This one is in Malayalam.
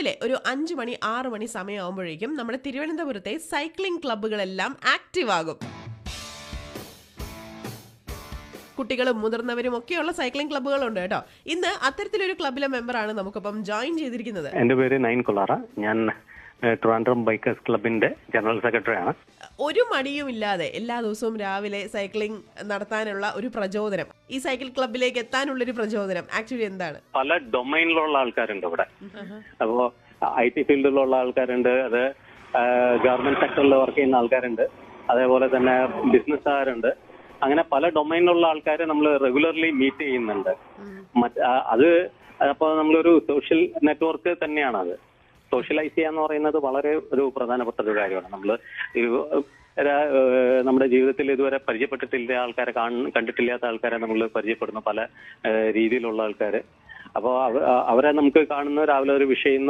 രാവിലെ ഒരു 5 മണി 6 മണി സമയമാകുമ്പോഴേക്കും നമ്മുടെ തിരുവനന്തപുരത്തെ സൈക്ലിംഗ് ക്ലബ്ബുകളെല്ലാം ആക്റ്റീവ് ആകും. കുട്ടികളും മുതിർന്നവരും ഒക്കെയുള്ള സൈക്ലിംഗ് ക്ലബ്ബുകളുണ്ട് കേട്ടോ. ഇന്ന് അത്തരത്തിലൊരു ക്ലബിലെ മെമ്പറാണ് നമുക്കിപ്പം ജോയിൻ ചെയ്തിരിക്കുന്നത്. എന്റെ പേര് നൈൻ കൊളാറ. ഞാൻ ട്രിവാൻഡ്രം ബൈക്കേഴ്സ് ക്ലബിന്റെ ജനറൽ സെക്രട്ടറി ആണ്. ഒരു മടിയും ഇല്ലാതെ എല്ലാ ദിവസവും രാവിലെ സൈക്ലിംഗ് നടത്താനുള്ള ഒരു പ്രചോദനം, ഈ സൈക്കിൾ ക്ലബിലേക്ക് എത്താനുള്ള ഒരു പ്രചോദനം ആക്ച്വലി എന്താണ്? പല ഡൊമൈനിലുള്ള ആൾക്കാരുണ്ട് ഇവിടെ. അപ്പോ IT ഫീൽഡിലുള്ള ആൾക്കാരുണ്ട്, അത് ഗവൺമെന്റ് സെക്ടറിൽ വർക്ക് ചെയ്യുന്ന ആൾക്കാരുണ്ട്, അതേപോലെ തന്നെ ബിസിനസ്സുകാരുണ്ട്. അങ്ങനെ പല ഡൊമൈനിലുള്ള ആൾക്കാരെ നമ്മൾ റെഗുലർലി മീറ്റ് ചെയ്യുന്നുണ്ട്. അത് അപ്പോൾ നമ്മളൊരു സോഷ്യൽ നെറ്റ്വർക്ക് തന്നെയാണ്. അത് സോഷ്യലൈസ് ചെയ്യാന്ന് പറയുന്നത് വളരെ ഒരു പ്രധാനപ്പെട്ട ഒരു കാര്യമാണ്. നമ്മൾ നമ്മുടെ ജീവിതത്തിൽ ഇതുവരെ പരിചയപ്പെട്ടിട്ടില്ല ആൾക്കാരെ, കണ്ടിട്ടില്ലാത്ത ആൾക്കാരെ നമ്മൾ പരിചയപ്പെടുന്ന പല രീതിയിലുള്ള ആൾക്കാര്. അപ്പോൾ അവരെ നമുക്ക് കാണുന്ന രാവിലെ ഒരു വിഷയം